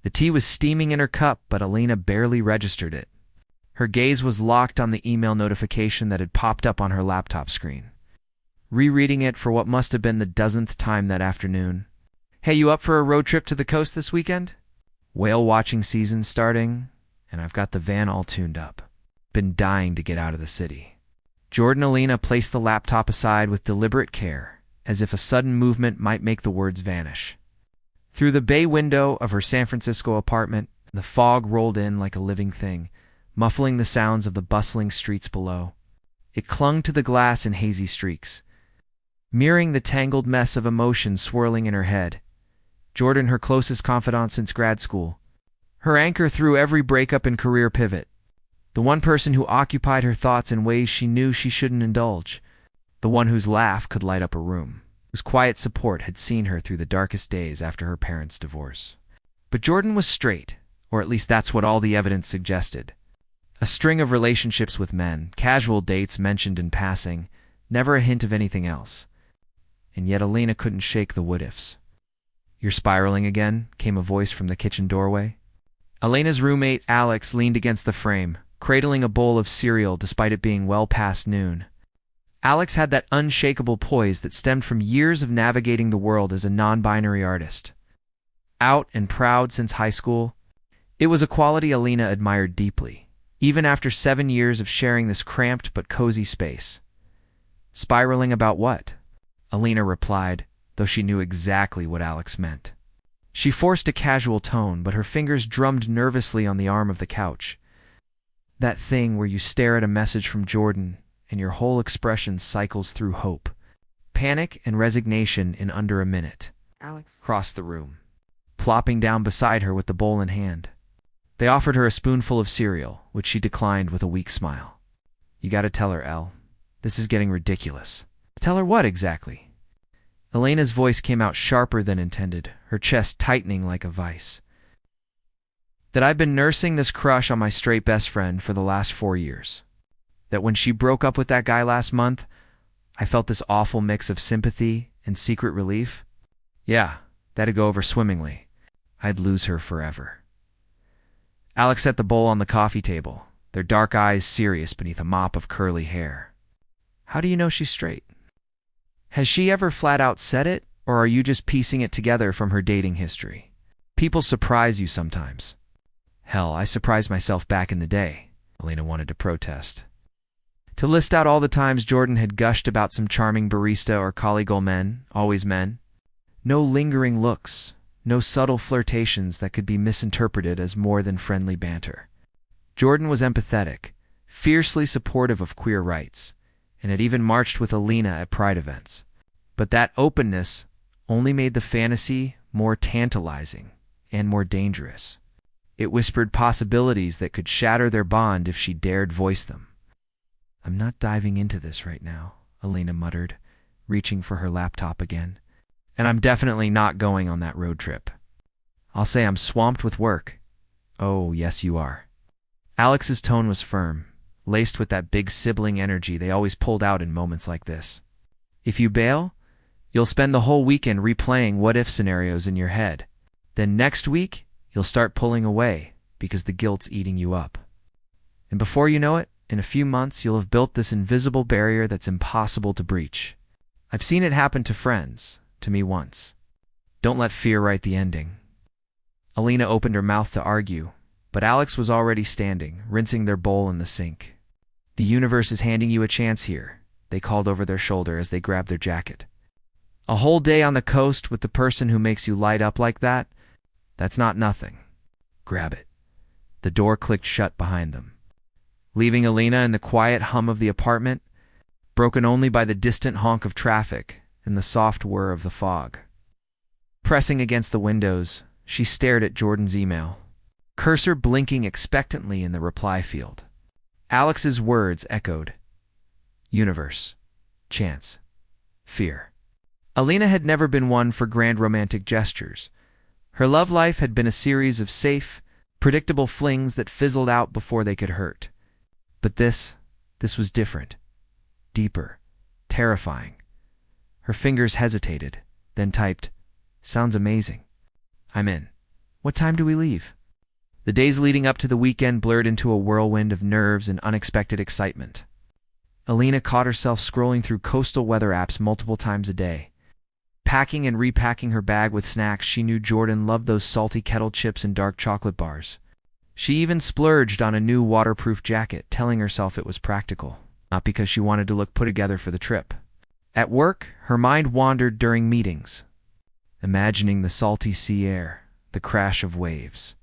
The tea was steaming in her cup, but Alina barely registered it. Her gaze was locked on the email notification that had popped up on her laptop screen. Rereading it for what must have been the dozenth time that afternoon. "Hey, you up for a road trip to the coast this weekend? Whale watching season starting, and I've got the van all tuned up. Been dying to get out of the city." Alina placed the laptop aside with deliberate care, as if a sudden movement might make the words vanish. Through the bay window of her San Francisco apartment, the fog rolled in like a living thing, muffling the sounds of the bustling streets below. It clung to the glass in hazy streaks, mirroring the tangled mess of emotions swirling in her head. Jordan, her closest confidant since grad school. Her anchor through every breakup and career pivot. The one person who occupied her thoughts in ways she knew she shouldn't indulge. The one whose laugh could light up a room, whose quiet support had seen her through the darkest days after her parents' divorce. But Jordan was straight, or at least that's what all the evidence suggested. A string of relationships with men, casual dates mentioned in passing, never a hint of anything else. And yet Alina couldn't shake the what-ifs. "You're spiraling again?" came a voice from the kitchen doorway. Alina's roommate, Alex, leaned against the frame, cradling a bowl of cereal despite it being well past noon. Alex had that unshakable poise that stemmed from years of navigating the world as a non-binary artist. Out and proud since high school, it was a quality Alina admired deeply, even after 7 years of sharing this cramped but cozy space. "Spiraling about what?" Alina replied, though she knew exactly what Alex meant. She forced a casual tone, but her fingers drummed nervously on the arm of the couch. That thing where you stare at a message from Jordan and your whole expression cycles through hope, panic, and resignation in under a minute. Alex Crossed the room, plopping down beside her with the bowl in hand. They offered her a spoonful of cereal, which she declined with a weak smile. "You gotta tell her, Elle. This is getting ridiculous." "Tell her what exactly?" Alina's voice came out sharper than intended, her chest tightening like a vice. "That I've been nursing this crush on my straight best friend for the last 4 years. That when she broke up with that guy last month, I felt this awful mix of sympathy and secret relief. Yeah, that'd go over swimmingly. I'd lose her forever." Alex set the bowl on the coffee table, their dark eyes serious beneath a mop of curly hair. "How do you know she's straight? Has she ever flat out said it, or are you just piecing it together from her dating history? People surprise you sometimes." "Hell, I surprised myself back in the day," Alina wanted to protest. To list out all the times Jordan had gushed about some charming barista or colleague men, always men. No lingering looks, no subtle flirtations that could be misinterpreted as more than friendly banter. Jordan was empathetic, fiercely supportive of queer rights, and had even marched with Alina at Pride events. But that openness only made the fantasy more tantalizing and more dangerous. It whispered possibilities that could shatter their bond if she dared voice them. "I'm not diving into this right now," Alina muttered, reaching for her laptop again. "And I'm definitely not going on that road trip. I'll say I'm swamped with work." "Oh, yes you are." Alex's tone was firm, laced with that big sibling energy they always pulled out in moments like this. "If you bail, you'll spend the whole weekend replaying what-if scenarios in your head. Then next week, you'll start pulling away because the guilt's eating you up. And before you know it, in a few months, you'll have built this invisible barrier that's impossible to breach. I've seen it happen to friends, to me once. Don't let fear write the ending." Alina opened her mouth to argue, but Alex was already standing, rinsing their bowl in the sink. "The universe is handing you a chance here," they called over their shoulder as they grabbed their jacket. "A whole day on the coast with the person who makes you light up like that? That's not nothing. Grab it." The door clicked shut behind them, leaving Alina in the quiet hum of the apartment, broken only by the distant honk of traffic and the soft whir of the fog. Pressing against the windows, she stared at Jordan's email, cursor blinking expectantly in the reply field. Alex's words echoed. Universe. Chance. Fear. Alina had never been one for grand romantic gestures. Her love life had been a series of safe, predictable flings that fizzled out before they could hurt. But this was different. Deeper. Terrifying. Her fingers hesitated, then typed, "Sounds amazing. I'm in. What time do we leave? The days leading up to the weekend blurred into a whirlwind of nerves and unexpected excitement. Alina caught herself scrolling through coastal weather apps multiple times a day. Packing and repacking her bag with snacks, she knew Jordan loved those salty kettle chips and dark chocolate bars. She even splurged on a new waterproof jacket, telling herself it was practical, not because she wanted to look put together for the trip. At work, her mind wandered during meetings, imagining the salty sea air, the crash of waves,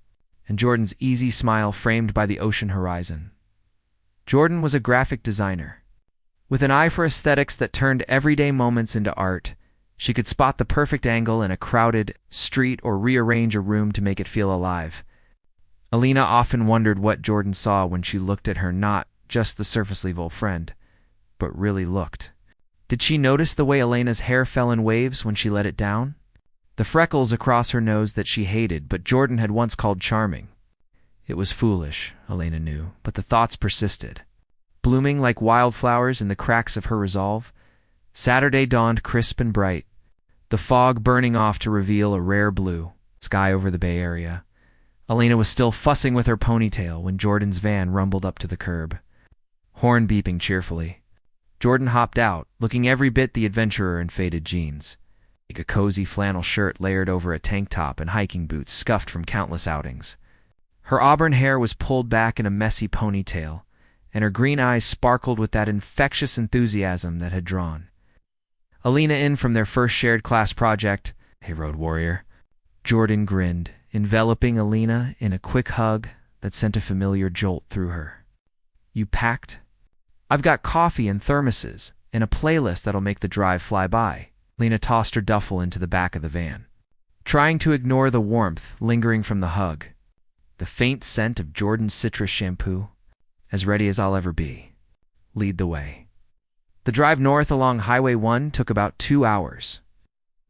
and Jordan's easy smile framed by the ocean horizon. Jordan was a graphic designer. With an eye for aesthetics that turned everyday moments into art, she could spot the perfect angle in a crowded street or rearrange a room to make it feel alive. Alina often wondered what Jordan saw when she looked at her, not just the surface-level friend, but really looked. Did she notice the way Elena's hair fell in waves when she let it down? The freckles across her nose that she hated, but Jordan had once called charming. It was foolish, Elena knew, but the thoughts persisted. Blooming like wildflowers in the cracks of her resolve, Saturday dawned crisp and bright, the fog burning off to reveal a rare blue sky over the Bay Area. Elena was still fussing with her ponytail when Jordan's van rumbled up to the curb, horn beeping cheerfully. Jordan hopped out, looking every bit the adventurer in faded jeans, like a cozy flannel shirt layered over a tank top and hiking boots scuffed from countless outings. Her auburn hair was pulled back in a messy ponytail, and her green eyes sparkled with that infectious enthusiasm that had drawn Alina in from their first shared class project. "Hey, road warrior." Jordan grinned, enveloping Alina in a quick hug that sent a familiar jolt through her. "You packed?" "I've got coffee and thermoses, and a playlist that'll make the drive fly by." Alina tossed her duffel into the back of the van, trying to ignore the warmth lingering from the hug. The faint scent of Jordan's citrus shampoo. "As ready as I'll ever be. Lead the way." The drive north along Highway 1 took about 2 hours.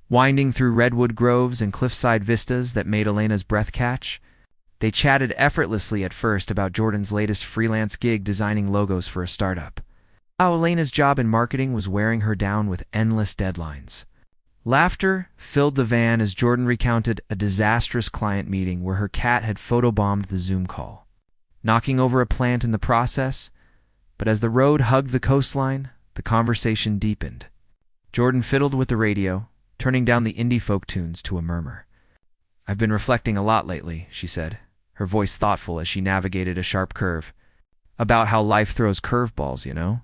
Winding through redwood groves and cliffside vistas that made Elena's breath catch, they chatted effortlessly at first about Jordan's latest freelance gig designing logos for a startup. How Elena's job in marketing was wearing her down with endless deadlines. Laughter filled the van as Jordan recounted a disastrous client meeting where her cat had photobombed the Zoom call, knocking over a plant in the process. But as the road hugged the coastline, the conversation deepened. Jordan fiddled with the radio, turning down the indie folk tunes to a murmur. "I've been reflecting a lot lately," she said, her voice thoughtful as she navigated a sharp curve. "About how life throws curveballs, you know?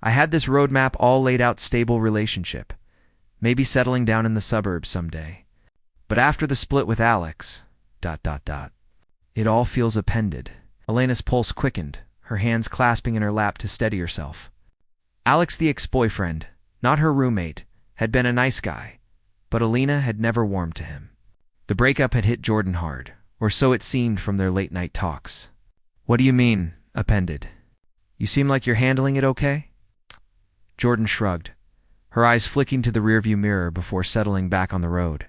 I had this roadmap all laid out, stable relationship, maybe settling down in the suburbs someday. But after the split with Alex, ... it all feels appended." Elena's pulse quickened, her hands clasping in her lap to steady herself. Alex, the ex-boyfriend, not her roommate, had been a nice guy, but Alina had never warmed to him. The breakup had hit Jordan hard, or so it seemed from their late-night talks. "What do you mean, appended? You seem like you're handling it okay?" Jordan shrugged, her eyes flicking to the rearview mirror before settling back on the road.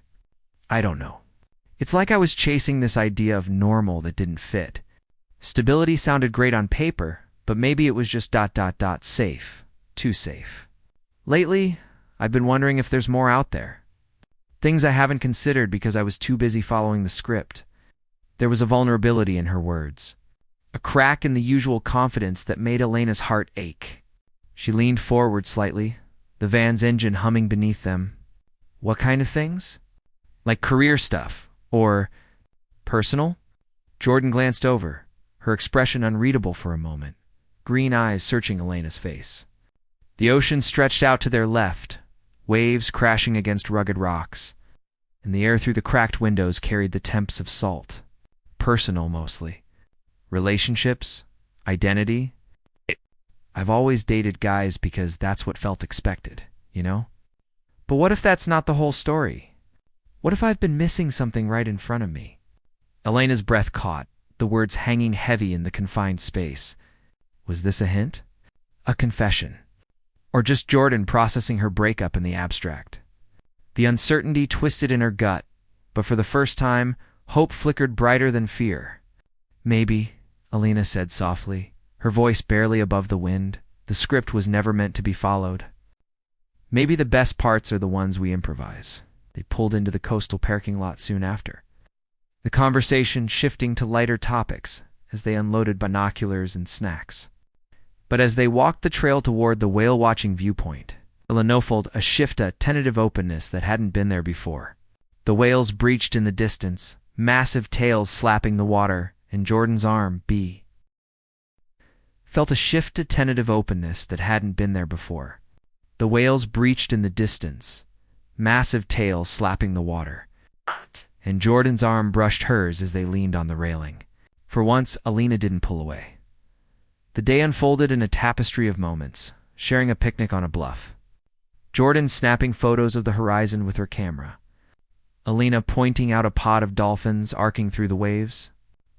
"I don't know. It's like I was chasing this idea of normal that didn't fit. Stability sounded great on paper, but maybe it was just ... safe. Too safe. Lately, I've been wondering if there's more out there. Things I haven't considered because I was too busy following the script." There was a vulnerability in her words, a crack in the usual confidence that made Elena's heart ache. She leaned forward slightly, the van's engine humming beneath them. "What kind of things? Like career stuff, or personal?" Jordan glanced over, her expression unreadable for a moment, green eyes searching Elena's face. The ocean stretched out to their left, waves crashing against rugged rocks, and the air through the cracked windows carried the temps of salt. Personal, mostly. Relationships, identity. I've always dated guys because that's what felt expected, you know? But what if that's not the whole story? What if I've been missing something right in front of me? Elena's breath caught, the words hanging heavy in the confined space. Was this a hint? A confession? Or just Jordan processing her breakup in the abstract? The uncertainty twisted in her gut, but for the first time, hope flickered brighter than fear. "Maybe," Alina said softly, her voice barely above the wind. The script was never meant to be followed. "Maybe the best parts are the ones we improvise." They pulled into the coastal parking lot soon after. the conversation shifting to lighter topics as they unloaded binoculars and snacks. But as they walked the trail toward the whale-watching viewpoint, Illinofold a tentative openness that hadn't been there before. The whales breached in the distance, massive tails slapping the water, and Jordan's arm, B, felt a tentative openness that hadn't been there before. The whales breached in the distance, massive tails slapping the water, and Jordan's arm brushed hers as they leaned on the railing. For once, Alina didn't pull away. The day unfolded in a tapestry of moments, sharing a picnic on a bluff. Jordan snapping photos of the horizon with her camera. Alina pointing out a pod of dolphins arcing through the waves.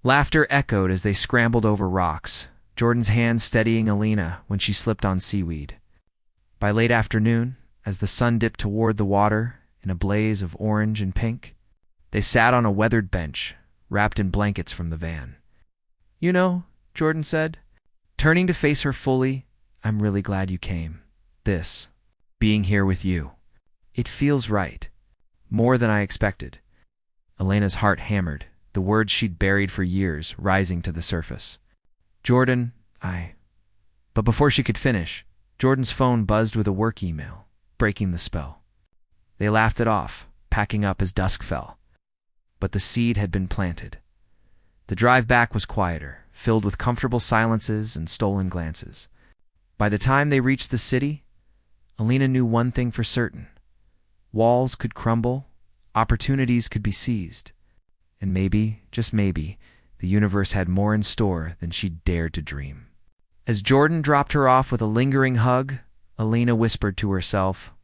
Laughter echoed as they scrambled over rocks, Jordan's hand steadying Alina when she slipped on seaweed. By late afternoon, as the sun dipped toward the water in a blaze of orange and pink, they sat on a weathered bench, wrapped in blankets from the van. "You know," Jordan said, turning to face her fully, "I'm really glad you came. Being here with you. It feels right. More than I expected." Elena's heart hammered, the words she'd buried for years rising to the surface. "Jordan, But before she could finish, Jordan's phone buzzed with a work email, breaking the spell. They laughed it off, packing up as dusk fell. But the seed had been planted. The drive back was quieter, filled with comfortable silences and stolen glances. By the time they reached the city, Alina knew one thing for certain. Walls could crumble, opportunities could be seized, and maybe, just maybe, the universe had more in store than she'd dared to dream. As Jordan dropped her off with a lingering hug, Alina whispered to herself,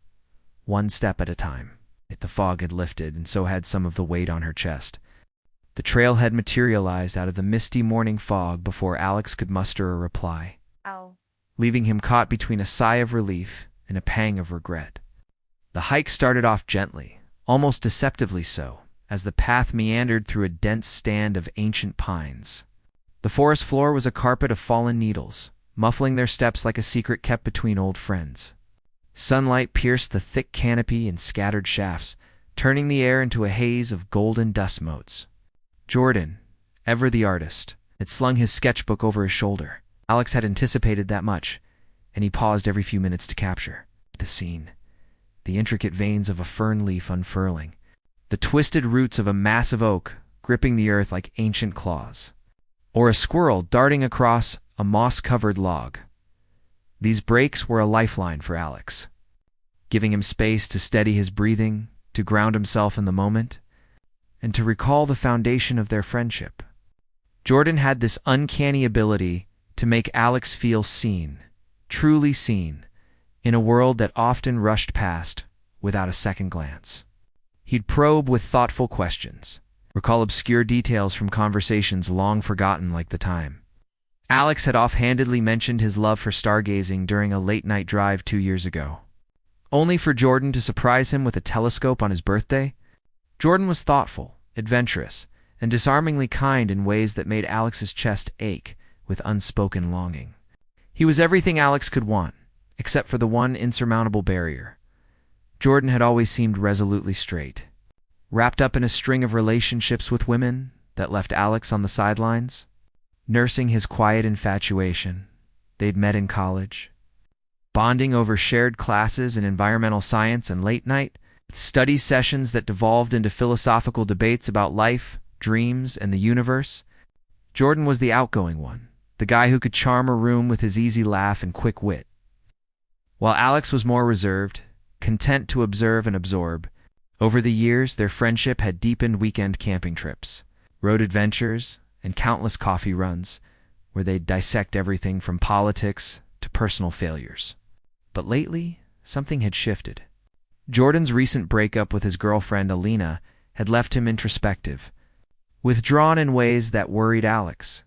one step at a time. The fog had lifted, and so had some of the weight on her chest. The trail had materialized out of the misty morning fog before Alex could muster a reply, leaving him caught between a sigh of relief and a pang of regret. The hike started off gently, almost deceptively so, as the path meandered through a dense stand of ancient pines. The forest floor was a carpet of fallen needles, muffling their steps like a secret kept between old friends. Sunlight pierced the thick canopy in scattered shafts, turning the air into a haze of golden dust motes. Jordan, ever the artist, had slung his sketchbook over his shoulder. Alex had anticipated that much, and he paused every few minutes to capture the scene. The intricate veins of a fern leaf unfurling, the twisted roots of a massive oak gripping the earth like ancient claws, or a squirrel darting across a moss-covered log. These breaks were a lifeline for Alex, giving him space to steady his breathing, to ground himself in the moment, and to recall the foundation of their friendship. Jordan had this uncanny ability to make Alex feel seen, truly seen, in a world that often rushed past without a second glance. He'd probe with thoughtful questions, recall obscure details from conversations long forgotten like the time. Alex had offhandedly mentioned his love for stargazing during a late-night drive 2 years ago, only for Jordan to surprise him with a telescope on his birthday. Jordan was thoughtful, adventurous, and disarmingly kind in ways that made Alex's chest ache with unspoken longing. He was everything Alex could want, except for the one insurmountable barrier. Jordan had always seemed resolutely straight, wrapped up in a string of relationships with women that left Alex on the sidelines. Nursing his quiet infatuation, they'd met in college, bonding over shared classes in environmental science and late-night study sessions that devolved into philosophical debates about life, dreams, and the universe. Jordan was the outgoing one, the guy who could charm a room with his easy laugh and quick wit, while Alex was more reserved, content to observe and absorb. Over the years, their friendship had deepened weekend camping trips, road adventures, and countless coffee runs, where they'd dissect everything from politics to personal failures. But lately, something had shifted. Jordan's recent breakup with his girlfriend Alina had left him introspective, withdrawn in ways that worried Alex.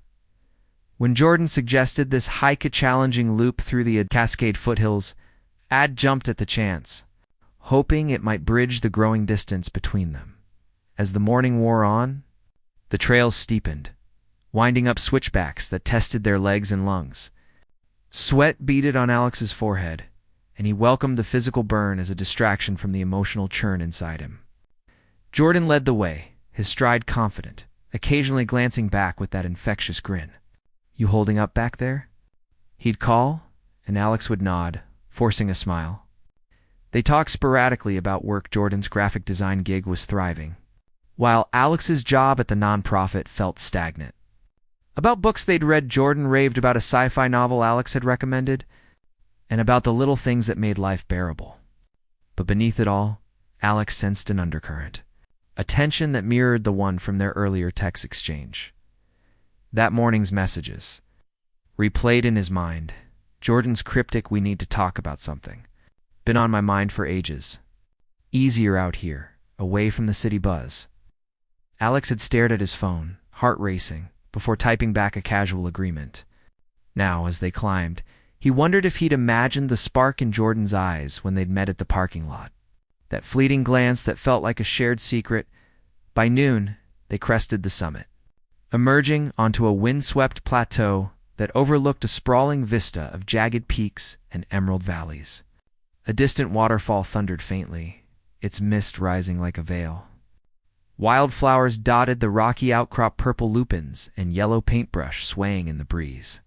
When Jordan suggested this hike-a-challenging loop through the Cascade foothills, Ad jumped at the chance, hoping it might bridge the growing distance between them. As the morning wore on, the trails steepened, winding up switchbacks that tested their legs and lungs. Sweat beaded on Alex's forehead, and he welcomed the physical burn as a distraction from the emotional churn inside him. Jordan led the way, his stride confident, occasionally glancing back with that infectious grin. "You holding up back there?" He'd call, and Alex would nod, forcing a smile. They talked sporadically about work. Jordan's graphic design gig was thriving, while Alex's job at the nonprofit felt stagnant. About books they'd read, Jordan raved about a sci-fi novel Alex had recommended, and about the little things that made life bearable. But beneath it all, Alex sensed an undercurrent, a tension that mirrored the one from their earlier text exchange. That morning's messages replayed in his mind. Jordan's cryptic, "We need to talk about something." Been on my mind for ages. Easier out here, away from the city buzz. Alex had stared at his phone, heart racing, before typing back a casual agreement. Now, as they climbed, he wondered if he'd imagined the spark in Jordan's eyes when they'd met at the parking lot. That fleeting glance that felt like a shared secret. By noon, they crested the summit, emerging onto a windswept plateau that overlooked a sprawling vista of jagged peaks and emerald valleys. A distant waterfall thundered faintly, its mist rising like a veil. Wildflowers dotted the rocky outcrop, purple lupins and yellow paintbrush swaying in the breeze.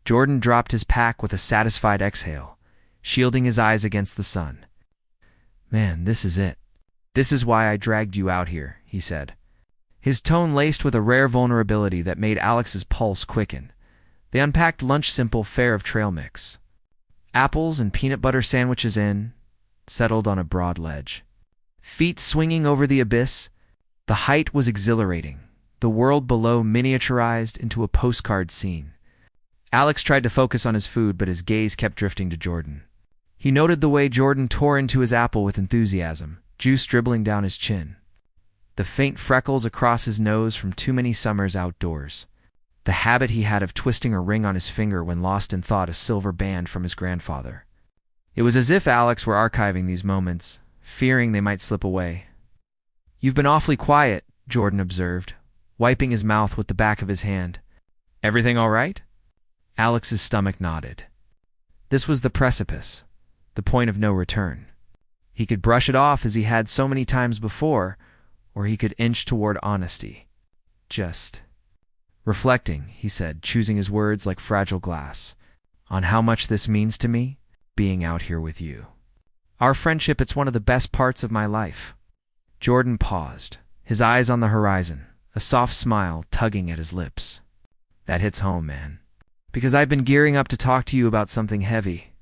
Jordan dropped his pack with a satisfied exhale, shielding his eyes against the sun. "Man, this is it. This is why I dragged you out here," he said, his tone laced with a rare vulnerability that made Alex's pulse quicken. They unpacked lunch, simple fare of trail mix, apples and peanut butter sandwiches in, settled on a broad ledge. Feet swinging over the abyss, the height was exhilarating, the world below miniaturized into a postcard scene. Alex tried to focus on his food, but his gaze kept drifting to Jordan. He noted the way Jordan tore into his apple with enthusiasm, juice dribbling down his chin. The faint freckles across his nose from too many summers outdoors. The habit he had of twisting a ring on his finger when lost in thought, a silver band from his grandfather. It was as if Alex were archiving these moments, fearing they might slip away. "You've been awfully quiet," Jordan observed, wiping his mouth with the back of his hand. "Everything all right?" Alex's stomach nodded. This was the precipice, the point of no return. He could brush it off as he had so many times before, or he could inch toward honesty. "Just reflecting," he said, choosing his words like fragile glass, "on how much this means to me, being out here with you. Our friendship, it's one of the best parts of my life." Jordan paused, his eyes on the horizon, a soft smile tugging at his lips. "That hits home, man. Because I've been gearing up to talk to you about something heavy.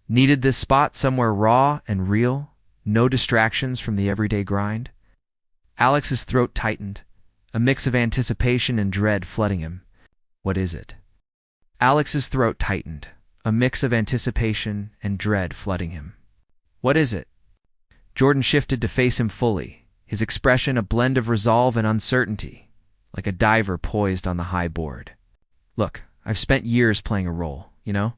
Needed this spot somewhere raw and real, no distractions from the everyday grind." Alex's throat tightened, a mix of anticipation and dread flooding him. "What is it?" Alex's throat tightened, a mix of anticipation and dread flooding him. "What is it?" Jordan shifted to face him fully, his expression a blend of resolve and uncertainty, like a diver poised on the high board. "Look, I've spent years playing a role, you know?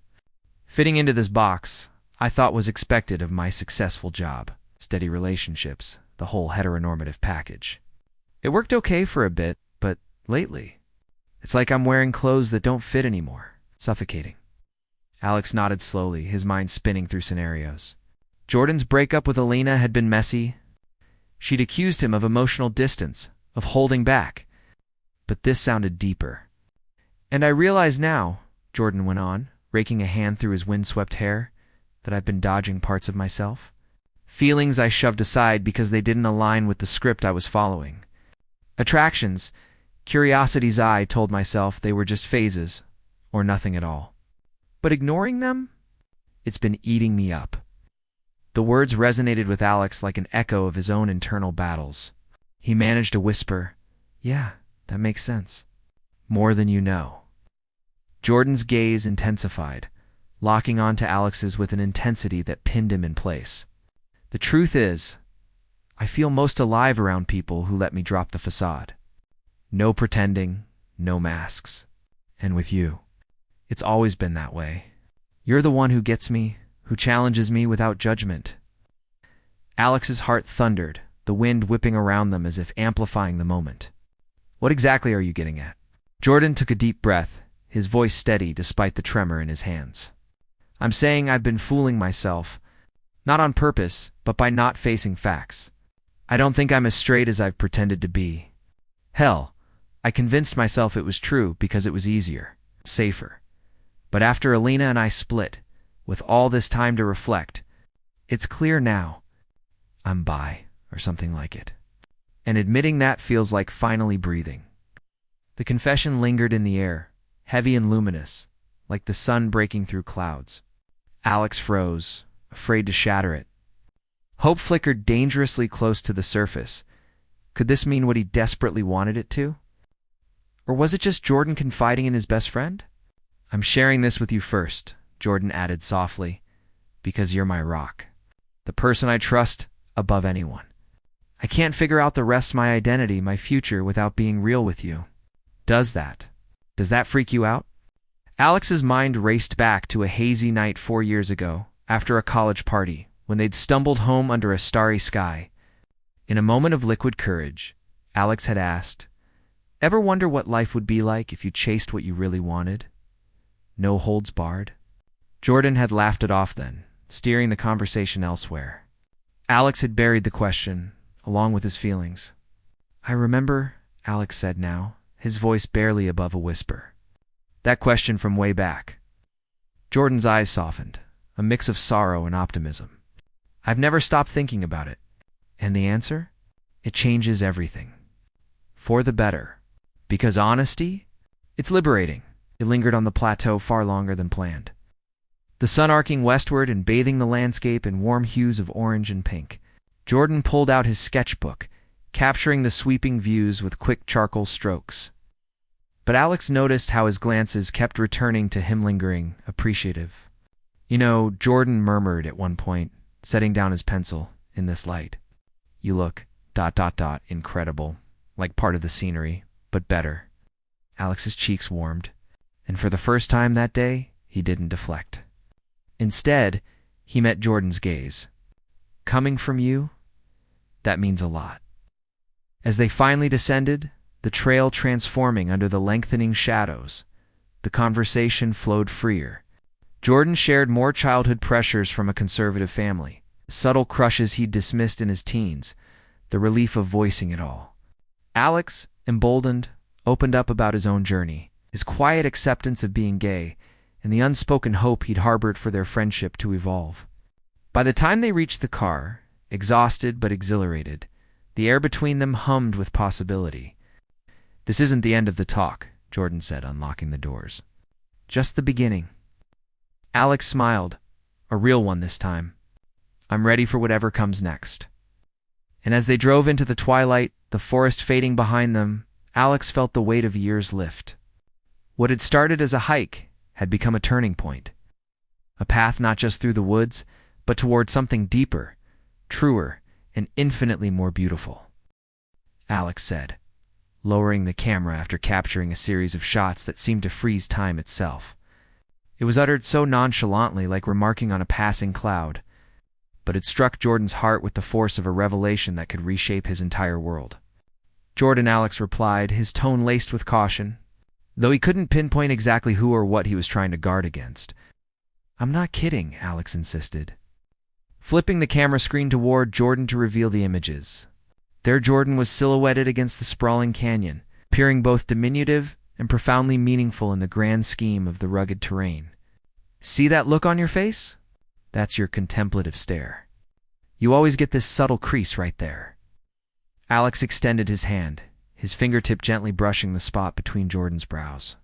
Fitting into this box, I thought was expected of my successful job, steady relationships, the whole heteronormative package. It worked okay for a bit, but lately, it's like I'm wearing clothes that don't fit anymore, suffocating." Alex nodded slowly, his mind spinning through scenarios. Jordan's breakup with Elena had been messy. She'd accused him of emotional distance, of holding back. But this sounded deeper. "And I realize now," Jordan went on, raking a hand through his windswept hair, "that I've been dodging parts of myself. Feelings I shoved aside because they didn't align with the script I was following. Attractions, curiosity's eye told myself they were just phases, or nothing at all. But ignoring them? It's been eating me up." The words resonated with Alex like an echo of his own internal battles. He managed to whisper, "Yeah, that makes sense. More than you know." Jordan's gaze intensified, locking onto Alex's with an intensity that pinned him in place. "The truth is, I feel most alive around people who let me drop the facade. No pretending, no masks. And with you, it's always been that way. You're the one who gets me, who challenges me without judgment." Alex's heart thundered, the wind whipping around them as if amplifying the moment. "What exactly are you getting at?" Jordan took a deep breath, his voice steady despite the tremor in his hands. "I'm saying I've been fooling myself, not on purpose, but by not facing facts. I don't think I'm as straight as I've pretended to be. Hell, I convinced myself it was true because it was easier, safer. But after Alina and I split, with all this time to reflect, it's clear now. I'm bi, or something like it. And admitting that feels like finally breathing. The confession lingered in the air, heavy and luminous, like the sun breaking through clouds. Alex froze, afraid to shatter it. Hope flickered dangerously close to the surface. Could this mean what he desperately wanted it to? Or was it just Jordan confiding in his best friend? I'm sharing this with you first, Jordan added softly, because you're my rock. The person I trust above anyone. I can't figure out the rest of my identity, my future, without being real with you. Does that freak you out? Alex's mind raced back to a hazy night 4 years ago, after a college party, when they'd stumbled home under a starry sky. In a moment of liquid courage, Alex had asked, "Ever wonder what life would be like if you chased what you really wanted? No holds barred?" Jordan had laughed it off then, steering the conversation elsewhere. Alex had buried the question, along with his feelings. "I remember," Alex said now, his voice barely above a whisper. "That question from way back." Jordan's eyes softened, a mix of sorrow and optimism. "I've never stopped thinking about it. And the answer? It changes everything. For the better. Because honesty? It's liberating." It lingered on the plateau far longer than planned. The sun arcing westward and bathing the landscape in warm hues of orange and pink. Jordan pulled out his sketchbook, capturing the sweeping views with quick charcoal strokes. But Alex noticed how his glances kept returning to him, lingering, appreciative. "You know," Jordan murmured at one point, setting down his pencil, "in this light. You look, ... incredible, like part of the scenery, but better." Alex's cheeks warmed, and for the first time that day, he didn't deflect. Instead, he met Jordan's gaze. "Coming from you? That means a lot." As they finally descended, the trail transforming under the lengthening shadows, the conversation flowed freer. Jordan shared more childhood pressures from a conservative family, subtle crushes he'd dismissed in his teens, the relief of voicing it all. Alex, emboldened, opened up about his own journey, his quiet acceptance of being gay, and the unspoken hope he'd harbored for their friendship to evolve. By the time they reached the car, exhausted but exhilarated, the air between them hummed with possibility. "This isn't the end of the talk," Jordan said, unlocking the doors. "Just the beginning." Alex smiled, a real one this time. "I'm ready for whatever comes next." And as they drove into the twilight, the forest fading behind them, Alex felt the weight of years lift. What had started as a hike had become a turning point. A path not just through the woods, but toward something deeper, truer, and infinitely more beautiful. Alex said, lowering the camera after capturing a series of shots that seemed to freeze time itself. It was uttered so nonchalantly, like remarking on a passing cloud, but it struck Jordan's heart with the force of a revelation that could reshape his entire world. "Jordan," Alex replied, his tone laced with caution, though he couldn't pinpoint exactly who or what he was trying to guard against. "I'm not kidding," Alex insisted, flipping the camera screen toward Jordan to reveal the images. There Jordan was silhouetted against the sprawling canyon, appearing both diminutive and profoundly meaningful in the grand scheme of the rugged terrain. "See that look on your face? That's your contemplative stare. You always get this subtle crease right there." Alex extended his hand, his fingertip gently brushing the spot between Jordan's brows.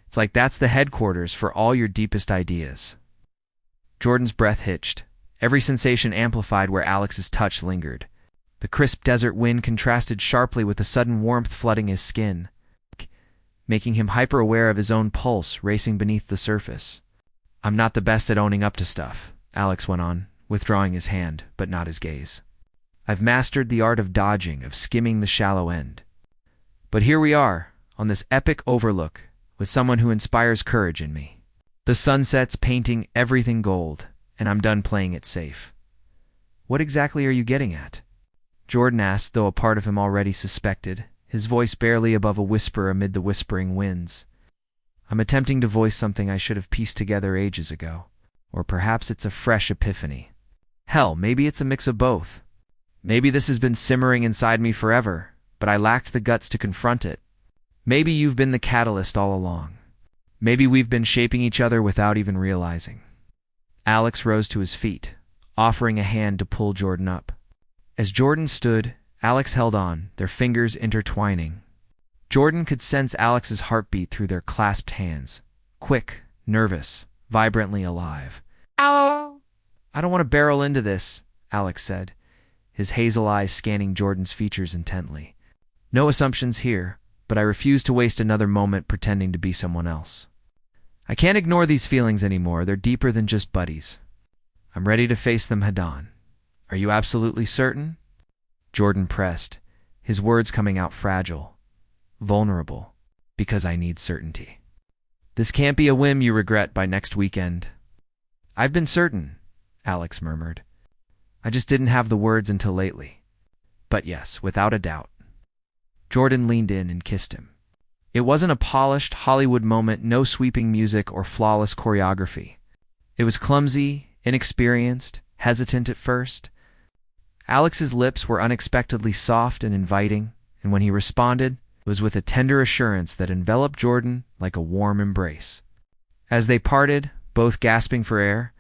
"It's like that's the headquarters for all your deepest ideas." Jordan's breath hitched, every sensation amplified where Alex's touch lingered. The crisp desert wind contrasted sharply with the sudden warmth flooding his skin, making him hyper-aware of his own pulse racing beneath the surface. "I'm not the best at owning up to stuff," Alex went on, withdrawing his hand, but not his gaze. "I've mastered the art of dodging, of skimming the shallow end. But here we are, on this epic overlook, with someone who inspires courage in me. The sunset's painting everything gold, and I'm done playing it safe." "What exactly are you getting at?" Jordan asked, though a part of him already suspected, his voice barely above a whisper amid the whispering winds. "I'm attempting to voice something I should have pieced together ages ago. Or perhaps it's a fresh epiphany. Hell, maybe it's a mix of both. Maybe this has been simmering inside me forever, but I lacked the guts to confront it. Maybe you've been the catalyst all along. Maybe we've been shaping each other without even realizing. Alex rose to his feet, offering a hand to pull Jordan up. As Jordan stood, Alex held on, their fingers intertwining. Jordan could sense Alex's heartbeat through their clasped hands. Quick, nervous, vibrantly alive. "Ow! I don't want to barrel into this," Alex said, his hazel eyes scanning Jordan's features intently. "No assumptions here, but I refuse to waste another moment pretending to be someone else. I can't ignore these feelings anymore. They're deeper than just buddies. I'm ready to face them head-on. Are you absolutely certain?" Jordan pressed, his words coming out fragile, vulnerable, "Because I need certainty. This can't be a whim you regret by next weekend." "I've been certain," Alex murmured. "I just didn't have the words until lately. But yes, without a doubt." Jordan leaned in and kissed him. It wasn't a polished Hollywood moment, no sweeping music or flawless choreography. It was clumsy, inexperienced, hesitant at first. Alex's lips were unexpectedly soft and inviting, and when he responded, it was with a tender assurance that enveloped Jordan like a warm embrace. As they parted, both gasping for air,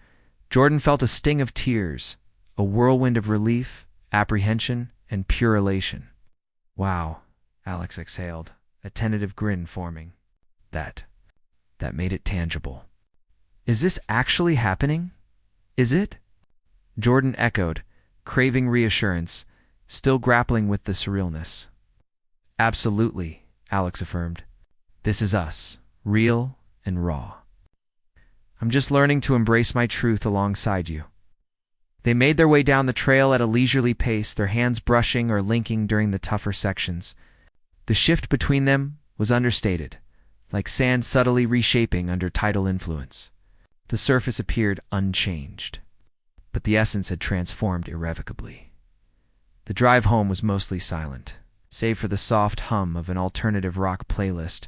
Jordan felt a sting of tears, a whirlwind of relief, apprehension, and pure elation. "Wow," Alex exhaled, a tentative grin forming. That made it tangible. "Is this actually happening? Is it?" Jordan echoed, craving reassurance, still grappling with the surrealness. "Absolutely," Alex affirmed. "This is us, real and raw. I'm just learning to embrace my truth alongside you." They made their way down the trail at a leisurely pace, their hands brushing or linking during the tougher sections. The shift between them was understated, like sand subtly reshaping under tidal influence. The surface appeared unchanged, but the essence had transformed irrevocably. The drive home was mostly silent, save for the soft hum of an alternative rock playlist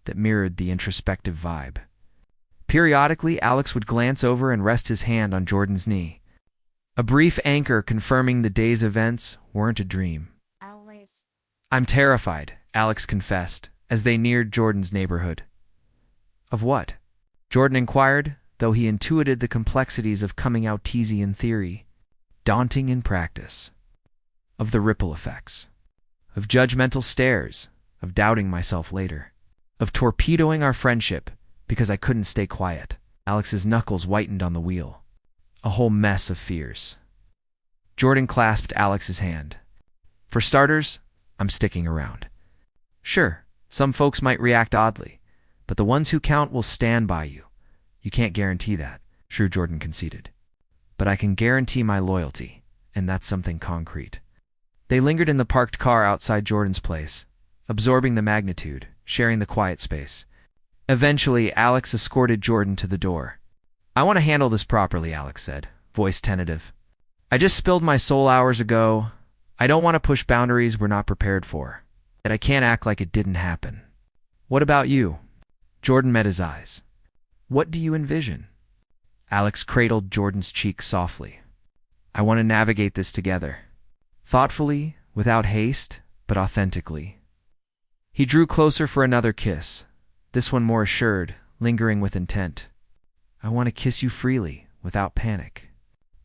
that mirrored the introspective vibe. Periodically, Alex would glance over and rest his hand on Jordan's knee, a brief anchor confirming the day's events weren't a dream. "I'm terrified," Alex confessed, as they neared Jordan's neighborhood. "Of what?" Jordan inquired, though he intuited the complexities of coming out teasy in theory, daunting in practice. "Of the ripple effects. Of judgmental stares. Of doubting myself later. Of torpedoing our friendship because I couldn't stay quiet." Alex's knuckles whitened on the wheel. A whole mess of fears. Jordan clasped Alex's hand. "For starters, I'm sticking around. Sure, some folks might react oddly, but the ones who count will stand by you. You can't guarantee that," True Jordan conceded. "But I can guarantee my loyalty, and that's something concrete." They lingered in the parked car outside Jordan's place, absorbing the magnitude, sharing the quiet space. Eventually, Alex escorted Jordan to the door. "I want to handle this properly," Alex said, voice tentative. "I just spilled my soul hours ago. I don't want to push boundaries we're not prepared for. And I can't act like it didn't happen. What about you?" Jordan met his eyes. "What do you envision?" Alex cradled Jordan's cheek softly. "I want to navigate this together. Thoughtfully, without haste, but authentically." He drew closer for another kiss, this one more assured, lingering with intent. "I want to kiss you freely, without panic.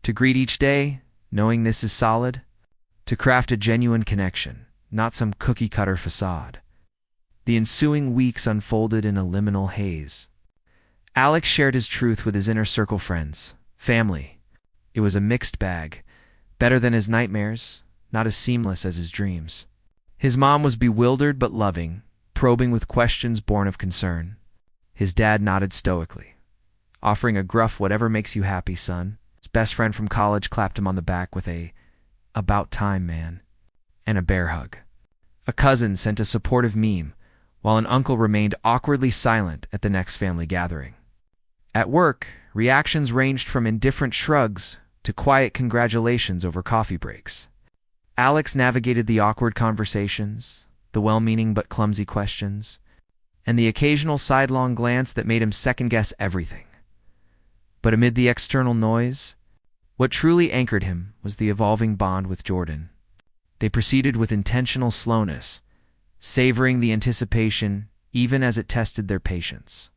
To greet each day, knowing this is solid. To craft a genuine connection, not some cookie-cutter facade." The ensuing weeks unfolded in a liminal haze. Alex shared his truth with his inner circle friends, family. It was a mixed bag, better than his nightmares, not as seamless as his dreams. His mom was bewildered but loving, probing with questions born of concern. His dad nodded stoically, offering a gruff "whatever makes you happy, son." His best friend from college clapped him on the back with a "about time, man," and a bear hug. A cousin sent a supportive meme, while an uncle remained awkwardly silent at the next family gathering. At work, reactions ranged from indifferent shrugs to quiet congratulations over coffee breaks. Alex navigated the awkward conversations, the well-meaning but clumsy questions, and the occasional sidelong glance that made him second-guess everything. But amid the external noise, What truly anchored him was the evolving bond with Jordan. They proceeded with intentional slowness, savoring the anticipation even as it tested their patience.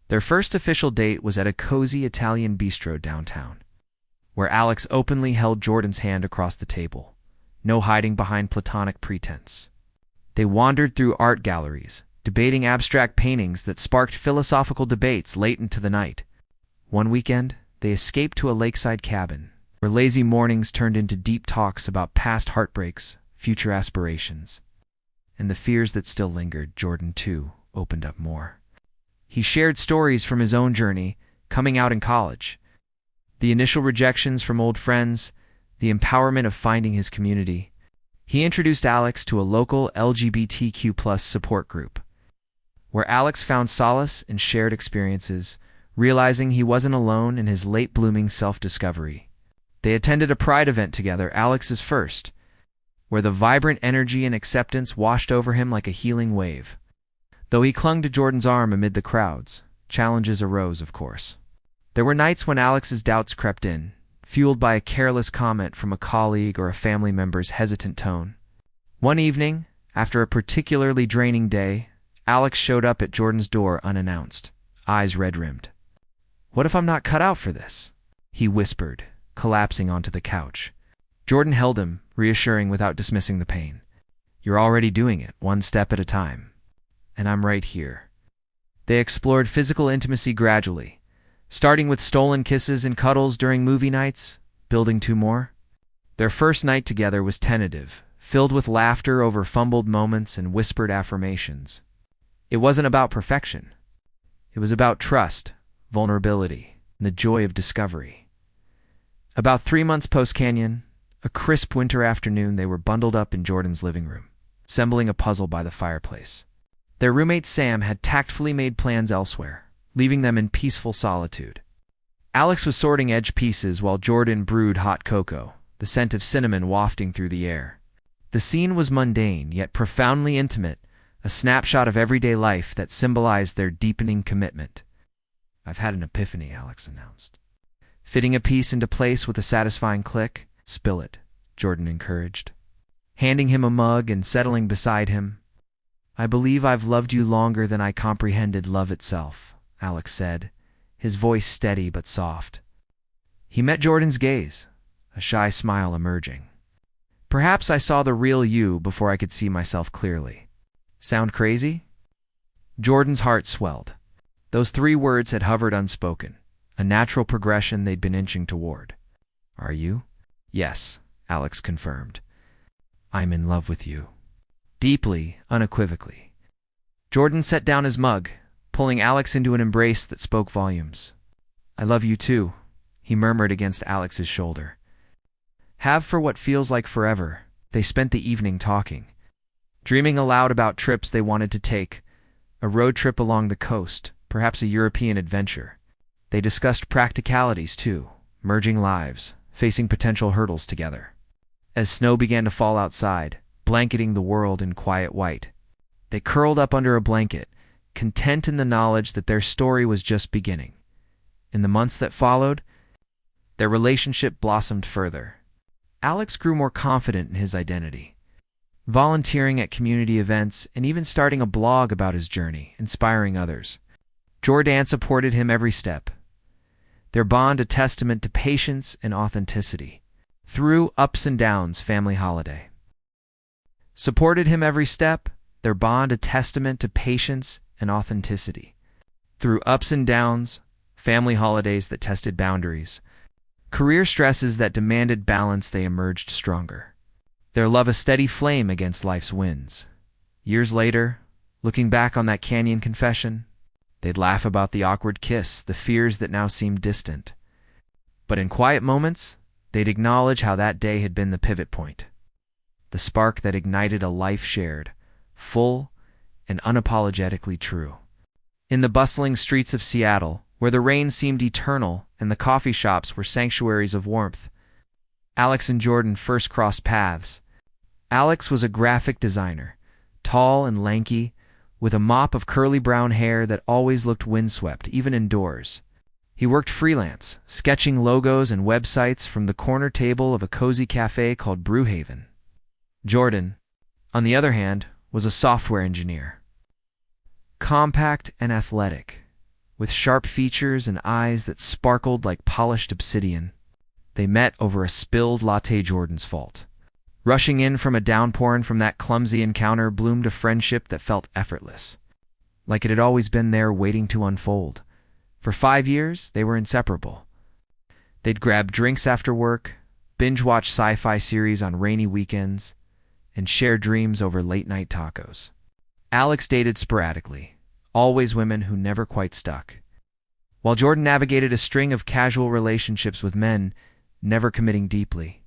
Their first official date was at a cozy Italian bistro downtown, where Alex openly held Jordan's hand across the table, no hiding behind platonic pretense. They wandered through art galleries, debating abstract paintings that sparked philosophical debates late into the night. One weekend, they escaped to a lakeside cabin, where lazy mornings turned into deep talks about past heartbreaks, future aspirations, and the fears that still lingered. Jordan, too, opened up more. He shared stories from his own journey, coming out in college, the initial rejections from old friends, the empowerment of finding his community. He introduced Alex to a local LGBTQ+ support group, where Alex found solace in shared experiences, realizing he wasn't alone in his late-blooming self-discovery. They attended a Pride event together, Alex's first, where the vibrant energy and acceptance washed over him like a healing wave. Though he clung to Jordan's arm amid the crowds, challenges arose, of course. There were nights when Alex's doubts crept in, fueled by a careless comment from a colleague or a family member's hesitant tone. One evening, after a particularly draining day, Alex showed up at Jordan's door unannounced, eyes red-rimmed. "What if I'm not cut out for this?" he whispered, collapsing onto the couch. Jordan held him, reassuring without dismissing the pain. "You're already doing it, one step at a time. And I'm right here." They explored physical intimacy gradually, starting with stolen kisses and cuddles during movie nights, building to more. Their first night together was tentative, filled with laughter over fumbled moments and whispered affirmations. It wasn't about perfection. It was about trust, vulnerability, and the joy of discovery. About 3 months post-Canyon, a crisp winter afternoon, they were bundled up in Jordan's living room, assembling a puzzle by the fireplace. Their roommate Sam had tactfully made plans elsewhere, leaving them in peaceful solitude. Alex was sorting edge pieces while Jordan brewed hot cocoa, the scent of cinnamon wafting through the air. The scene was mundane, yet profoundly intimate, a snapshot of everyday life that symbolized their deepening commitment. "I've had an epiphany," Alex announced, fitting a piece into place with a satisfying click. "Spill it," Jordan encouraged, handing him a mug and settling beside him. "I believe I've loved you longer than I comprehended love itself," Alex said, his voice steady but soft. He met Jordan's gaze, a shy smile emerging. "Perhaps I saw the real you before I could see myself clearly. Sound crazy?" Jordan's heart swelled. Those 3 words had hovered unspoken, a natural progression they'd been inching toward. "Are you?" "Yes," Alex confirmed. "I'm in love with you." Deeply, unequivocally. Jordan set down his mug, pulling Alex into an embrace that spoke volumes. "I love you too," he murmured against Alex's shoulder. Have for what feels like forever, they spent the evening talking, dreaming aloud about trips they wanted to take, a road trip along the coast, perhaps a European adventure. They discussed practicalities too, merging lives, facing potential hurdles together. As snow began to fall outside, blanketing the world in quiet white, they curled up under a blanket, content in the knowledge that their story was just beginning. In the months that followed, their relationship blossomed further. Alex grew more confident in his identity, volunteering at community events and even starting a blog about his journey, inspiring others. Jordan supported him every step, their bond a testament to patience and authenticity. Through ups and downs, family holiday. Supported him every step, their bond a testament to patience and authenticity. Through ups and downs, family holidays that tested boundaries, career stresses that demanded balance, they emerged stronger. Their love a steady flame against life's winds. Years later, looking back on that canyon confession, they'd laugh about the awkward kiss, the fears that now seemed distant. But in quiet moments, they'd acknowledge how that day had been the pivot point, the spark that ignited a life shared, full, and unapologetically true. In the bustling streets of Seattle, where the rain seemed eternal and the coffee shops were sanctuaries of warmth, Alex and Jordan first crossed paths. Alex was a graphic designer, tall and lanky, with a mop of curly brown hair that always looked windswept, even indoors. He worked freelance, sketching logos and websites from the corner table of a cozy cafe called Brewhaven. Jordan, on the other hand, was a software engineer. Compact and athletic, with sharp features and eyes that sparkled like polished obsidian. They met over a spilled latte Jordan's fault. Rushing in from a downpour and from that clumsy encounter bloomed a friendship that felt effortless, like it had always been there waiting to unfold. For 5 years, they were inseparable. They'd grab drinks after work, binge-watch sci-fi series on rainy weekends, and share dreams over late-night tacos. Alex dated sporadically, always women who never quite stuck, while Jordan navigated a string of casual relationships with men, never committing deeply.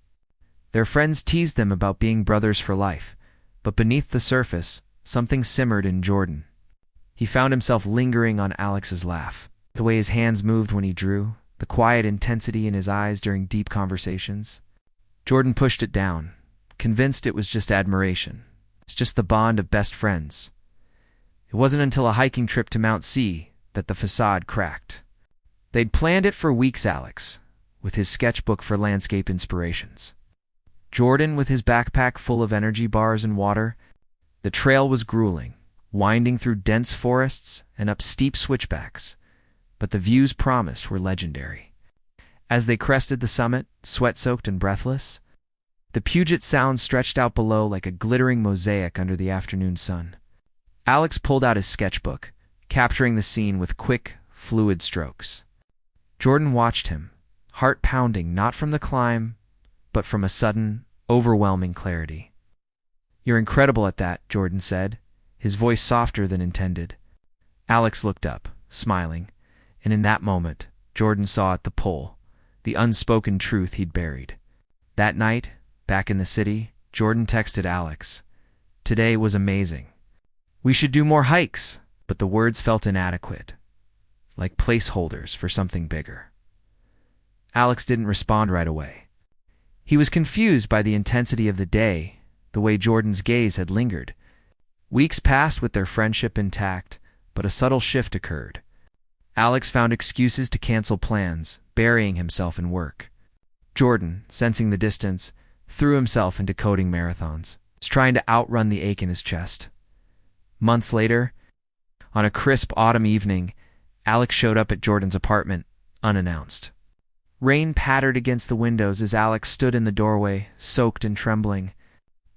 Their friends teased them about being brothers for life, but beneath the surface, something simmered in Jordan. He found himself lingering on Alex's laugh, the way his hands moved when he drew, the quiet intensity in his eyes during deep conversations. Jordan pushed it down, convinced it was just admiration. It's just the bond of best friends. It wasn't until a hiking trip to Mount C that the facade cracked. They'd planned it for weeks, Alex, with his sketchbook for landscape inspirations. Jordan with his backpack full of energy bars and water. The trail was grueling, winding through dense forests and up steep switchbacks, but the views promised were legendary. As they crested the summit, sweat-soaked and breathless, the Puget Sound stretched out below like a glittering mosaic under the afternoon sun. Alex pulled out his sketchbook, capturing the scene with quick, fluid strokes. Jordan watched him, heart pounding not from the climb, but from a sudden, overwhelming clarity. "You're incredible at that," Jordan said, his voice softer than intended. Alex looked up, smiling, and in that moment, Jordan saw at the pole the unspoken truth he'd buried. That night, back in the city, Jordan texted Alex, "Today was amazing. We should do more hikes," but the words felt inadequate, like placeholders for something bigger. Alex didn't respond right away. He was confused by the intensity of the day, the way Jordan's gaze had lingered. Weeks passed with their friendship intact, but a subtle shift occurred. Alex found excuses to cancel plans, burying himself in work. Jordan, sensing the distance, threw himself into coding marathons, trying to outrun the ache in his chest. Months later, on a crisp autumn evening, Alex showed up at Jordan's apartment, unannounced. Rain pattered against the windows as Alex stood in the doorway, soaked and trembling.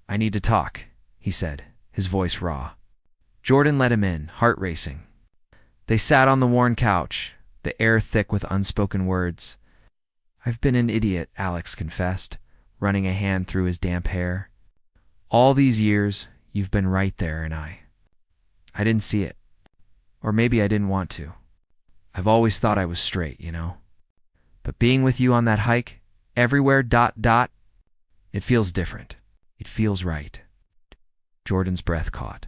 "I need to talk," he said, his voice raw. Jordan let him in, heart racing. They sat on the worn couch, the air thick with unspoken words. "I've been an idiot," Alex confessed, running a hand through his damp hair. "All these years, you've been right there, and I didn't see it. Or maybe I didn't want to. I've always thought I was straight, you know? But being with you on that hike, everywhere, it feels different. It feels right." Jordan's breath caught.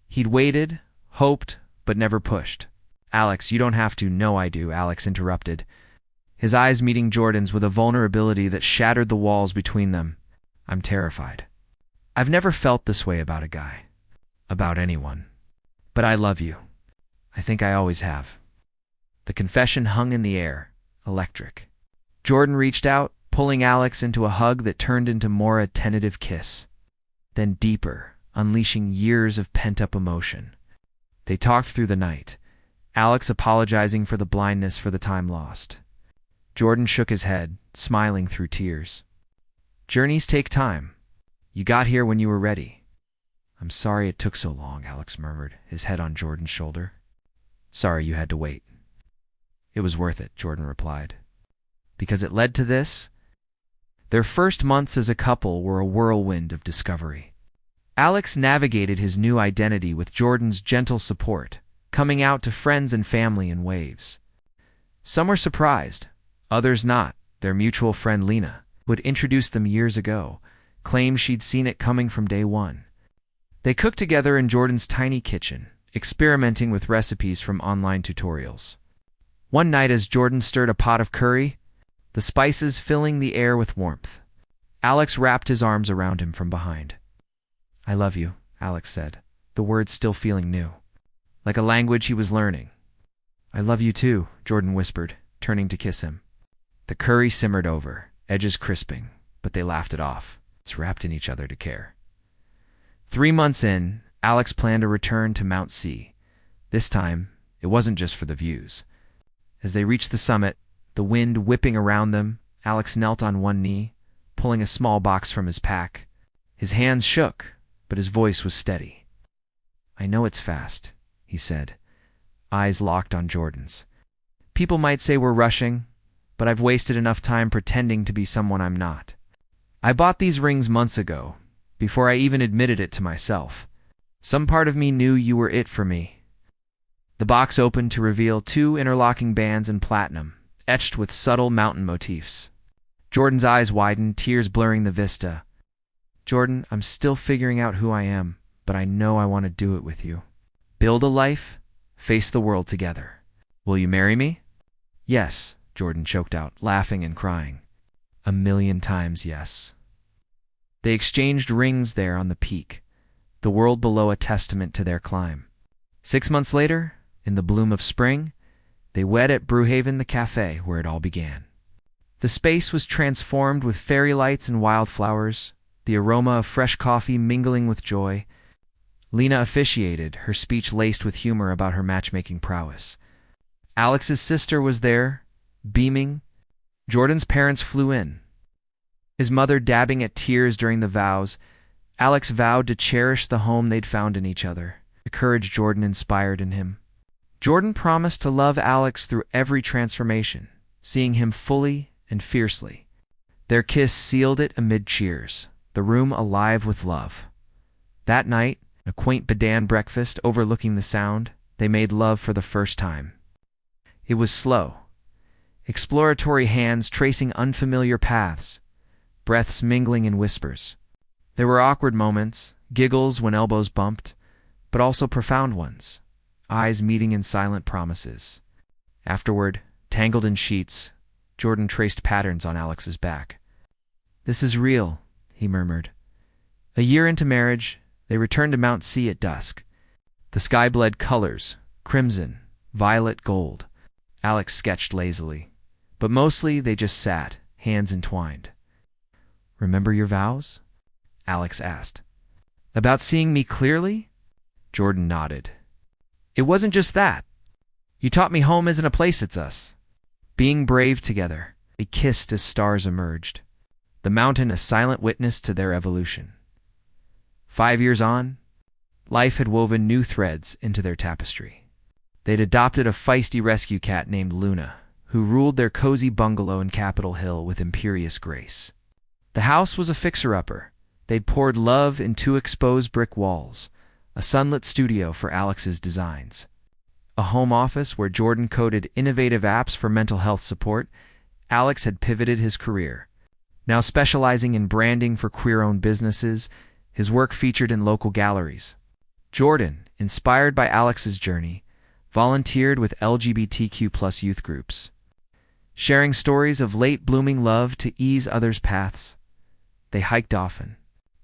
He'd waited, hoped, but never pushed. "Alex, you don't have to." "No, I do," Alex interrupted, his eyes meeting Jordan's with a vulnerability that shattered the walls between them. "I'm terrified. I've never felt this way about a guy. About anyone. But I love you. I think I always have." The confession hung in the air, electric. Jordan reached out, pulling Alex into a hug that turned into more a tentative kiss. Then deeper, unleashing years of pent-up emotion. They talked through the night, Alex apologizing for the blindness for the time lost. Jordan shook his head, smiling through tears. "Journeys take time. You got here when you were ready." "I'm sorry it took so long," Alex murmured, his head on Jordan's shoulder. "Sorry you had to wait." "It was worth it," Jordan replied. "Because it led to this." Their first months as a couple were a whirlwind of discovery. Alex navigated his new identity with Jordan's gentle support, coming out to friends and family in waves. Some were surprised, others not. Their mutual friend Lena, who had introduced them years ago, claimed she'd seen it coming from day one. They cooked together in Jordan's tiny kitchen, experimenting with recipes from online tutorials. One night as Jordan stirred a pot of curry, the spices filling the air with warmth, Alex wrapped his arms around him from behind. "I love you," Alex said, the words still feeling new, like a language he was learning. "I love you too," Jordan whispered, turning to kiss him. The curry simmered over, edges crisping, but they laughed it off. It's wrapped in each other to care. 3 months in, Alex planned a return to Mount C. This time, it wasn't just for the views. As they reached the summit, the wind whipping around them, Alex knelt on one knee, pulling a small box from his pack. His hands shook, but his voice was steady. "I know it's fast," he said, eyes locked on Jordan's. "People might say we're rushing, but I've wasted enough time pretending to be someone I'm not. I bought these rings months ago, before I even admitted it to myself. Some part of me knew you were it for me." The box opened to reveal 2 interlocking bands in platinum, etched with subtle mountain motifs. Jordan's eyes widened, tears blurring the vista. "Jordan, I'm still figuring out who I am, but I know I want to do it with you. Build a life, face the world together. Will you marry me?" "Yes," Jordan choked out, laughing and crying. "1,000,000 times yes." They exchanged rings there on the peak, the world below a testament to their climb. 6 months later, in the bloom of spring, they wed at Brewhaven, the cafe where it all began. The space was transformed with fairy lights and wildflowers, the aroma of fresh coffee mingling with joy. Lena officiated, her speech laced with humor about her matchmaking prowess. Alex's sister was there, beaming. Jordan's parents flew in, his mother dabbing at tears during the vows. Alex vowed to cherish the home they'd found in each other, the courage Jordan inspired in him. Jordan promised to love Alex through every transformation, seeing him fully and fiercely. Their kiss sealed it amid cheers, the room alive with love. That night, a quaint Badan breakfast overlooking the Sound, they made love for the first time. It was slow, exploratory hands tracing unfamiliar paths, breaths mingling in whispers. There were awkward moments, giggles when elbows bumped, but also profound ones, eyes meeting in silent promises. Afterward, tangled in sheets, Jordan traced patterns on Alex's back. "This is real," he murmured. A year into marriage, they returned to Mount C at dusk. The sky bled colors, crimson, violet, gold. Alex sketched lazily, but mostly they just sat, hands entwined. "Remember your vows?" Alex asked. "About seeing me clearly?" Jordan nodded. "It wasn't just that. You taught me home isn't a place, it's us. Being brave together." They kissed as stars emerged, the mountain a silent witness to their evolution. 5 years on, life had woven new threads into their tapestry. They'd adopted a feisty rescue cat named Luna, who ruled their cozy bungalow in Capitol Hill with imperious grace. The house was a fixer-upper. They'd poured love in 2 exposed brick walls, a sunlit studio for Alex's designs, a home office where Jordan coded innovative apps for mental health support. Alex had pivoted his career, now specializing in branding for queer-owned businesses, his work featured in local galleries. Jordan, inspired by Alex's journey, volunteered with LGBTQ+ youth groups, sharing stories of late-blooming love to ease others' paths. They hiked often,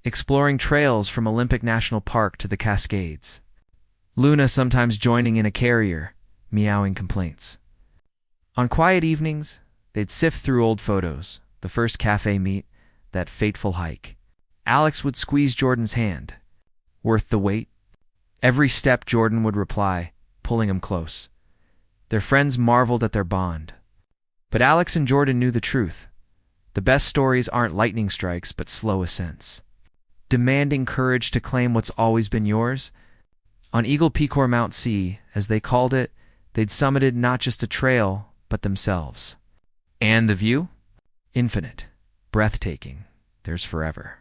exploring trails from Olympic National Park to the Cascades. Luna sometimes joining in a carrier, meowing complaints. On quiet evenings, they'd sift through old photos, the first cafe meet, that fateful hike. Alex would squeeze Jordan's hand. "Worth the wait?" Every step, Jordan would reply, pulling him close. Their friends marveled at their bond. But Alex and Jordan knew the truth. The best stories aren't lightning strikes, but slow ascents, demanding courage to claim what's always been yours. On Eagle Peak or Mount C, as they called it, they'd summited not just a trail, but themselves. And the view? Infinite, breathtaking, theirs forever.